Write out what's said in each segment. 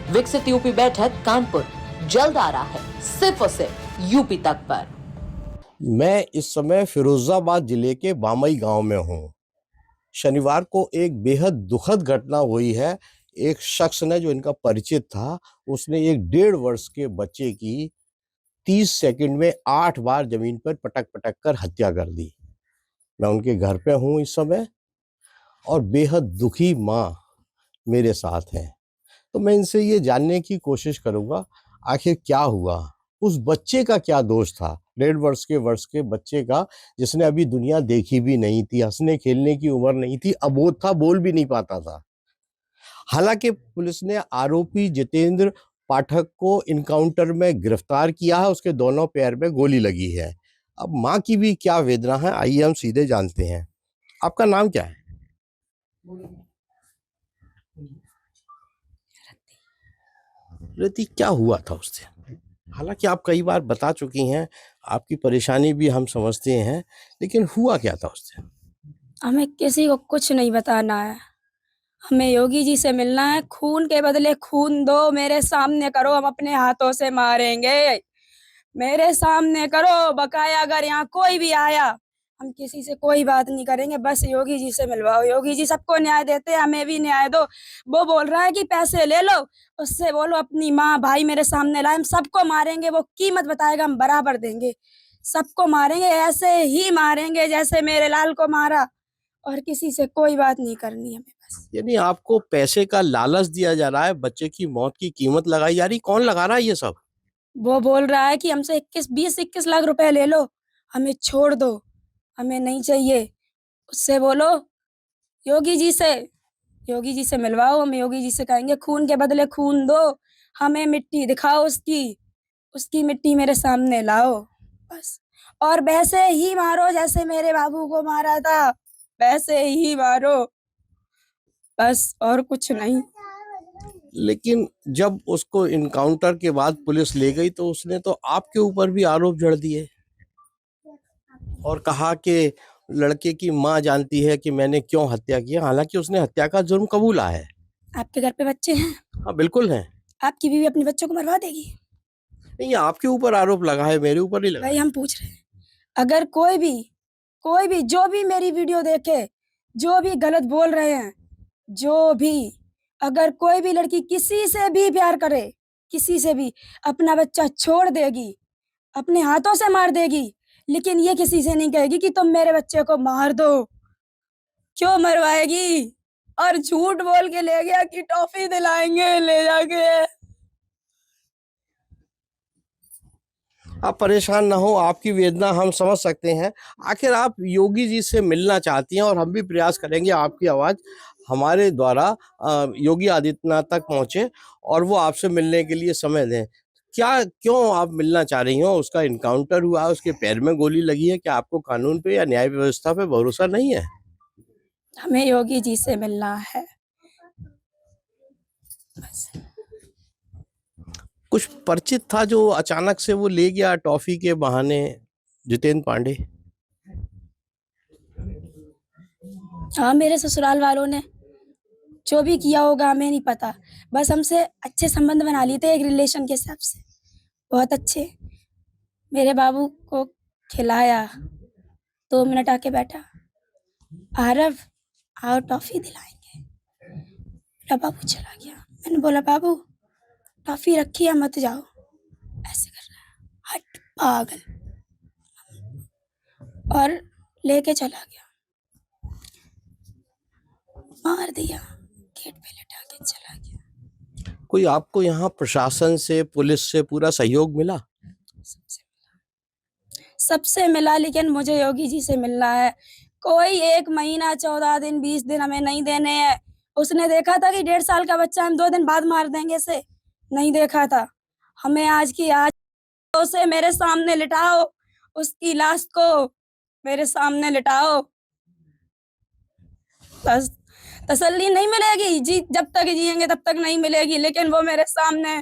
विकसित यूपी बैठक कानपुर जल्द आ रहा है सिर्फ और सिर्फ यूपी तक पर। मैं इस समय फिरोजाबाद जिले के बामई गांव में हूं। शनिवार को एक बेहद दुखद घटना हुई है। एक शख्स ने, जो इनका परिचित था, उसने एक 1.5 वर्ष के बच्चे की 30 सेकंड में 8 बार जमीन पर पटक पटक कर हत्या कर दी। मैं उनके घर पे हूं इस समय और बेहद दुखी माँ मेरे साथ है। तो मैं इनसे ये जानने की कोशिश करूंगा आखिर क्या हुआ, उस बच्चे का क्या दोष था, 1.5 वर्ष के बच्चे का, जिसने अभी दुनिया देखी भी नहीं थी, हंसने खेलने की उम्र नहीं थी, अबोध था, बोल भी नहीं पाता था। हालांकि पुलिस ने आरोपी जितेंद्र पाठक को इनकाउंटर में गिरफ्तार किया है। उसके दोनों पैर में गोली लगी है। अब माँ की भी क्या वेदना है, आइए हम सीधे जानते हैं। आपका नाम क्या है? रति, क्या हुआ था उससे? हालांकि आप कई बार बता चुकी हैं, आपकी परेशानी भी हम समझते हैं, लेकिन हुआ क्या था उससे? हमें किसी को कुछ नहीं बताना है। हमें योगी जी से मिलना है। खून के बदले खून दो, मेरे सामने करो, हम अपने हाथों से मारेंगे। मेरे सामने करो, बकाया अगर यहाँ कोई भी आया, हम किसी से कोई बात नहीं करेंगे, बस योगी जी से मिलवाओ। योगी जी सबको न्याय देते हैं, हमें भी न्याय दो। वो बोल रहा है कि पैसे ले लो, उससे बोलो अपनी माँ भाई मेरे सामने लाए, हम सबको मारेंगे। वो कीमत बताएगा, हम बराबर देंगे। सबको मारेंगे, ऐसे ही मारेंगे जैसे मेरे लाल को मारा, और किसी से कोई बात नहीं करनी हमें बस। यानी आपको पैसे का लालच दिया जा रहा है, बच्चे की मौत की कीमत लगाई जा रही। कौन लगा रहा है ये सब? वो बोल रहा है कि हमसे 20-21 लाख रुपए ले लो, हमें छोड़ दो, हमें नहीं चाहिए। उससे बोलो योगी जी से मिलवाओ। हम योगी जी से कहेंगे खून के बदले खून दो, हमें मिट्टी दिखाओ उसकी मिट्टी मेरे सामने लाओ बस। और वैसे ही मारो जैसे मेरे बाबू को मारा था, वैसे ही मारो बस, और कुछ नहीं। लेकिन जब उसको इनकाउंटर के बाद पुलिस ले गई तो उसने तो आपके ऊपर भी आरोप जड़ दिए और कहा कि लड़के की माँ जानती है कि मैंने क्यों हत्या की। हालांकि उसने हत्या का जुर्म कबूला है। आपके घर पे बच्चे हैं? हाँ, बिल्कुल है। आपकी बीवी अपने बच्चों को मरवा देगी? नहीं, आपके ऊपर आरोप लगा है, मेरे ऊपर नहीं लगा। भाई हम पूछ रहे हैं, अगर कोई भी जो भी मेरी वीडियो देखे, जो भी गलत बोल रहे हैं, जो भी, अगर कोई भी लड़की किसी से भी प्यार करे, किसी से भी, अपना बच्चा छोड़ देगी, अपने हाथों से मार देगी, लेकिन ये किसी से नहीं कहेगी कि तुम मेरे बच्चे को मार दो। क्यों मरवाएगी? और झूठ बोल के ले गया कि टॉफी दिलाएंगे ले जाके। आप परेशान ना हो, आपकी वेदना हम समझ सकते हैं। आखिर आप योगी जी से मिलना चाहती हैं और हम भी प्रयास करेंगे आपकी आवाज़ हमारे द्वारा योगी आदित्यनाथ तक पहुंचे और वो आपसे मिलने के लिए समय दें। क्यों आप मिलना चाह रही हो? उसका इनकाउंटर हुआ, उसके पैर में गोली लगी है। क्या आपको कानून पे या न्याय व्यवस्था पे भरोसा नहीं है? हमें योगी जी से मिलना है बस। कुछ परिचित था जो अचानक से वो ले गया टॉफी के बहाने, जितेंद्र पांडे? हाँ, मेरे ससुराल वालों ने जो भी किया होगा हमें नहीं पता, बस हमसे अच्छे संबंध बना लिए थे एक रिलेशन के हिसाब से, बहुत अच्छे। मेरे बाबू को खिलाया, 2 मिनट आके बैठा, आरव आओ टॉफी दिलाएंगे। मेरा बाबू चला गया। मैंने बोला बाबू टॉफी रखी है, मत जाओ। ऐसे कर रहा है, हट पागल, और लेके चला गया, मार दिया, गेट पे लटा के चला गया। कोई आपको यहाँ प्रशासन से, पुलिस से पूरा सहयोग मिला? सबसे मिला, लेकिन मुझे योगी जी से मिलना है। कोई 1 महीना 14 दिन 20 दिन हमें नहीं देने हैं। उसने देखा था कि 1.5 साल का बच्चा हम 2 दिन बाद मार देंगे, से नहीं देखा था। हमें आज की आज उसे मेरे सामने लिटाओ, उसकी लाश को मेरे सामने लिटाओ, बस। तसल्ली नहीं मिलेगी जी, जब तक जिएंगे तब तक नहीं मिलेगी, लेकिन वो मेरे सामने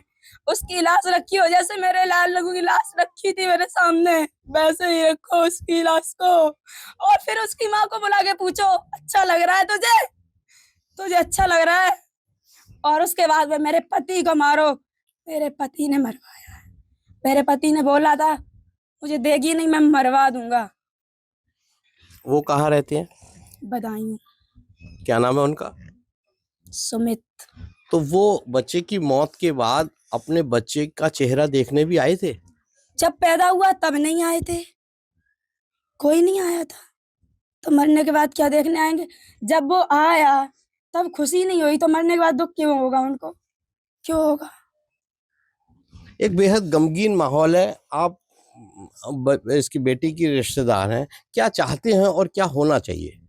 उसकी लाश रखी हो, जैसे मेरे लाल लगू की लाश रखी थी मेरे सामने, वैसे ही रखो उसकी लाश को। और फिर उसकी माँ को बुला के पूछो अच्छा लग रहा है तुझे अच्छा लग रहा है? और उसके बाद में मेरे पति को मारो। मेरे पति ने मरवाया है। मेरे पति ने बोला था मुझे देगी नहीं, मैं मरवा दूंगा। वो कहाँ रहते हैं? बदायूं। क्या नाम है उनका? सुमित। तो वो बच्चे की मौत के बाद अपने बच्चे का चेहरा देखने भी आए थे? जब पैदा हुआ तब नहीं आए थे, कोई नहीं आया था, तो मरने के बाद क्या देखने आएंगे? जब वो आया तब खुशी नहीं हुई, तो मरने के बाद दुख क्यों होगा उनको? क्यों होगा? एक बेहद गमगीन माहौल है। आप इसकी बेटी की रिश्तेदार हैं, क्या चाहते हैं और क्या होना चाहिए?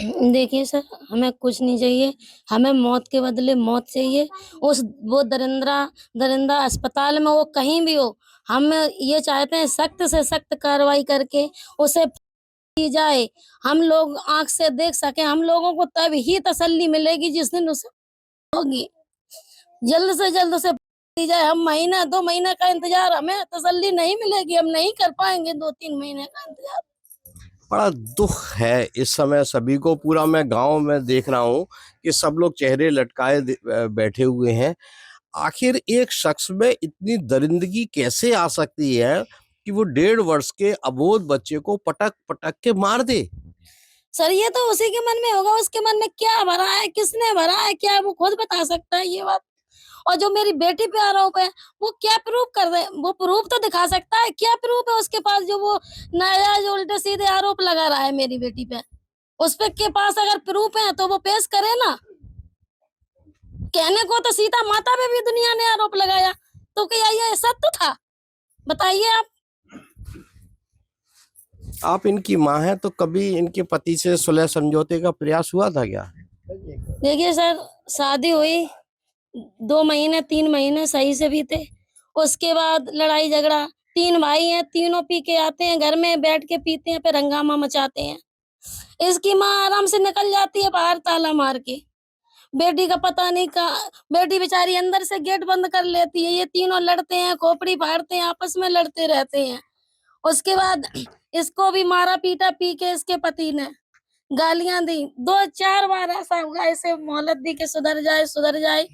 देखिए सर, हमें कुछ नहीं चाहिए, हमें मौत के बदले मौत चाहिए। वो दरिंदा अस्पताल में, वो कहीं भी हो, हम ये चाहते हैं सख्त से सख्त कार्रवाई करके उसे की जाए, हम लोग आंख से देख सके। हम लोगों को तब ही तसल्ली मिलेगी जिस दिन उसे होगी। जल्द से जल्द उसे दी जाए। हम महीना 2 महीने का इंतजार, हमें तसल्ली नहीं मिलेगी, हम नहीं कर पाएंगे 2-3 महीने का इंतजार। बड़ा दुख है इस समय सभी को। पूरा मैं गांव में देख रहा हूं कि सब लोग चेहरे लटकाए बैठे हुए हैं। आखिर एक शख्स में इतनी दरिंदगी कैसे आ सकती है कि वो 1.5 वर्ष के अबोध बच्चे को पटक पटक के मार दे? सर ये तो उसी के मन में होगा, उसके मन में क्या भरा है, किसने भरा है, क्या वो खुद बता सकता है ये बात। और जो मेरी बेटी पे आरोप है, वो क्या प्रूफ कर रहे, वो प्रूफ तो दिखा सकता है, क्या प्रूफ है उसके पास जो वो नाजायज उल्टे सीधे आरोप लगा रहा है मेरी बेटी पे? उस पे के पास अगर प्रूफ है तो वो पेश करे ना। कहने को तो सीता माता पे भी दुनिया ने आरोप लगाया, तो क्या ये सत्य था? बताइए आप। आप इनकी माँ हैं, तो कभी इनके पति से सुलह समझौते का प्रयास हुआ था क्या? देखिए सर, शादी हुई 2 महीने 3 महीने सही से बीते, उसके बाद लड़ाई झगड़ा। 3 भाई हैं, तीनों पी के आते हैं, घर में बैठ के पीते हैं, फिर हंगामा मचाते हैं। इसकी माँ आराम से निकल जाती है बाहर ताला मार के। बेटी का पता नहीं कहाँ, बेटी बेचारी अंदर से गेट बंद कर लेती है। ये तीनों लड़ते हैं, खोपड़ी फाड़ते हैं, आपस में लड़ते रहते हैं। उसके बाद इसको भी मारा पीटा, पी के इसके पति ने गालियां दी। 2-4 बार ऐसा हुआ, इसे मोहलत दी कि सुधर जाए सुधर जाए,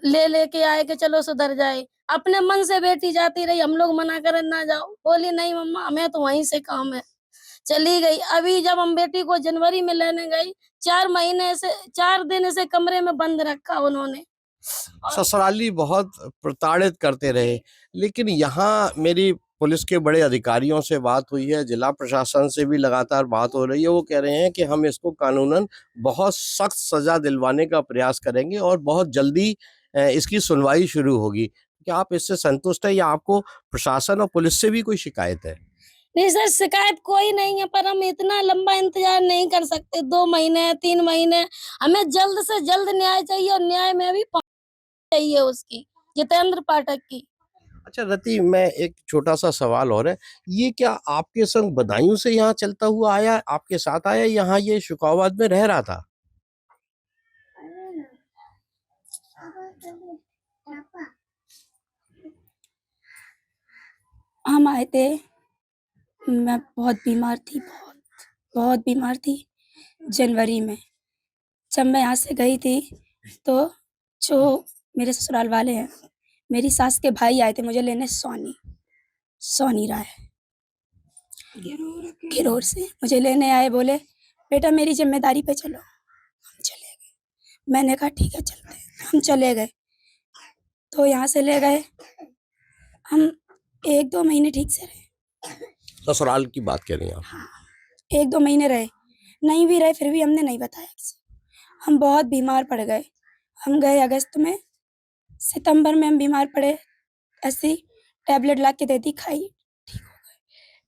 लेके आए कि चलो सुधर जाए। अपने मन से बेटी जाती रही, हम लोग मना करें ना जाओ, बोली नहीं मम्मा हमें तो वहीं से काम है, चली गई। अभी जब हम बेटी को जनवरी में लेने गई, 4 दिन से कमरे में बंद रखा उन्होंने। ससुराली बहुत प्रताड़ित करते रहे, लेकिन यहाँ मेरी पुलिस के बड़े अधिकारियों से बात हुई है, जिला प्रशासन से भी लगातार बात हो रही है। वो कह रहे हैं कि हम इसको कानूनन बहुत सख्त सजा दिलवाने का प्रयास करेंगे और बहुत जल्दी इसकी सुनवाई शुरू होगी। क्या आप इससे संतुष्ट है या आपको प्रशासन और पुलिस से भी कोई शिकायत है? नहीं सर, शिकायत कोई नहीं है, पर हम इतना लंबा इंतजार नहीं कर सकते। 2 महीने 3 महीने, हमें जल्द से जल्द न्याय चाहिए, और न्याय में भी चाहिए उसकी, जितेंद्र पाठक की। अच्छा रति, मैं एक छोटा सा सवाल और है, ये क्या आपके संग बदायूं से यहाँ चलता हुआ आया, आपके साथ आया, यहाँ ये शुकाबाद में रह रहा था? हम आए थे, मैं बहुत बीमार थी, बहुत बीमार थी जनवरी में। जब मैं यहाँ से गई थी तो जो मेरे ससुराल वाले हैं, मेरी सास के भाई आए थे मुझे लेने, सोनी राय घिरोर से मुझे लेने आए। बोले बेटा मेरी जिम्मेदारी पे चलो। हम चले गए। मैंने कहा ठीक है चलते हैं। हम चले गए, तो यहाँ से ले गए। हम 1-2 महीने ठीक से रहे। ससुराल की बात कर रही हैं आप? हाँ, 1-2 महीने रहे, नहीं भी रहे फिर भी हमने नहीं बताया किसी। हम बहुत बीमार पड़ गए। हम गए अगस्त में, सितंबर में हम बीमार पड़े। ऐसी टैबलेट ला के देती, खाई, ठीक हो गए।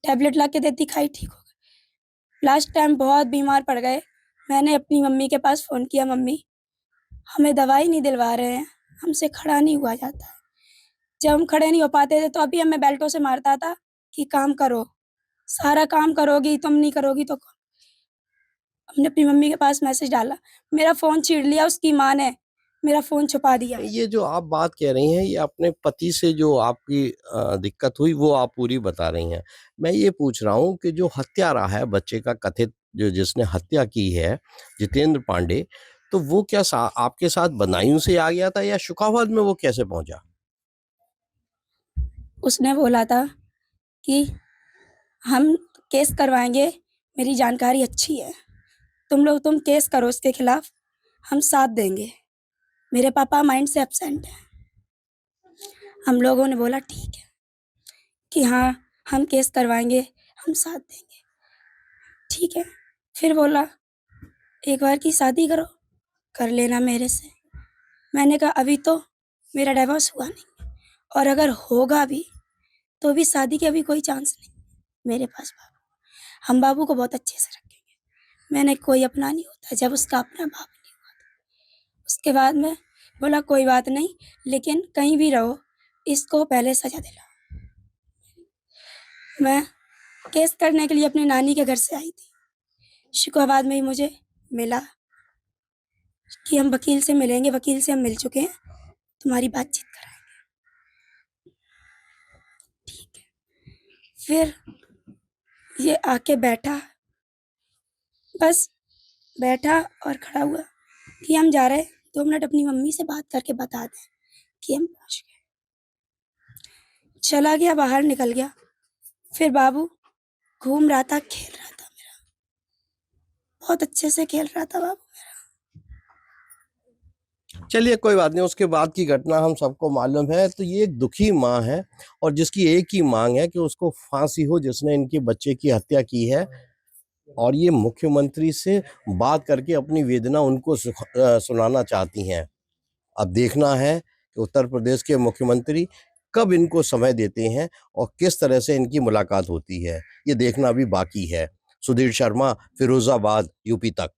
टैबलेट ला के देती, खाई, ठीक हो गए। लास्ट टाइम बहुत बीमार पड़ गए। मैंने अपनी मम्मी के पास फ़ोन किया, मम्मी हमें दवाई नहीं दिलवा रहे हैं, हमसे खड़ा नहीं हुआ जाता है। जब हम खड़े नहीं हो पाते थे तो अभी हमें बेल्टों से मारता था कि काम करो, सारा काम करोगी, तुम नहीं करोगी तो कौन। हमने अपनी मम्मी के पास मैसेज डाला, मेरा फ़ोन छीन लिया उसकी माँ ने, मेरा फ़ोन छुपा दिया। ये जो आप बात कह रही हैं, ये अपने पति से जो आपकी दिक्कत हुई वो आप पूरी बता रही हैं। मैं ये पूछ रहा हूँ कि जो हत्यारा है बच्चे का कथित, जो जिसने हत्या की है, जितेंद्र पांडे, तो वो क्या आपके साथ बदायूं से आ गया था या शुकाबाद में वो कैसे पहुंचा? उसने बोला था कि हम केस करवाएंगे, मेरी जानकारी अच्छी है, तुम केस करो उसके खिलाफ, हम साथ देंगे। मेरे पापा माइंड से एब्सेंट हैं। हम लोगों ने बोला ठीक है कि हाँ हम केस करवाएंगे, हम साथ देंगे, ठीक है। फिर बोला एक बार की शादी करो, कर लेना मेरे से। मैंने कहा अभी तो मेरा डिवोर्स हुआ नहीं, और अगर होगा भी तो भी शादी के अभी कोई चांस नहीं मेरे पास। बाबू, हम बाबू को बहुत अच्छे से रखेंगे। मैंने कोई अपना नहीं होता जब उसका अपना बाप नहीं हुआ था। उसके बाद में बोला कोई बात नहीं, लेकिन कहीं भी रहो इसको पहले सजा दिला। मैं केस करने के लिए अपने नानी के घर से आई थी। शुक्रवार में ही मुझे मिला कि हम वकील से मिलेंगे, वकील से हम मिल चुके हैं, तुम्हारी बातचीत कराएंगे, ठीक है। फिर ये आके बैठा, बस बैठा और खड़ा हुआ कि हम जा रहे हैं, 2 मिनट अपनी मम्मी से बात करके बता दें कि हम पहुंच गए। चला गया, बाहर निकल गया। फिर बाबू घूम रहा था, खेल रहा था मेरा, बहुत अच्छे से खेल रहा था बाबू मेरा। चलिए कोई बात नहीं, उसके बाद की घटना हम सबको मालूम है। तो ये एक दुखी माँ है और जिसकी एक ही मांग है कि उसको फांसी हो जिसने इनके बच्चे की हत्या की है, और ये मुख्यमंत्री से बात करके अपनी वेदना उनको सुनाना चाहती हैं। अब देखना है कि उत्तर प्रदेश के मुख्यमंत्री कब इनको समय देते हैं और किस तरह से इनकी मुलाकात होती है, ये देखना अभी बाकी है। सुधीर शर्मा, फिरोजाबाद, यूपी तक।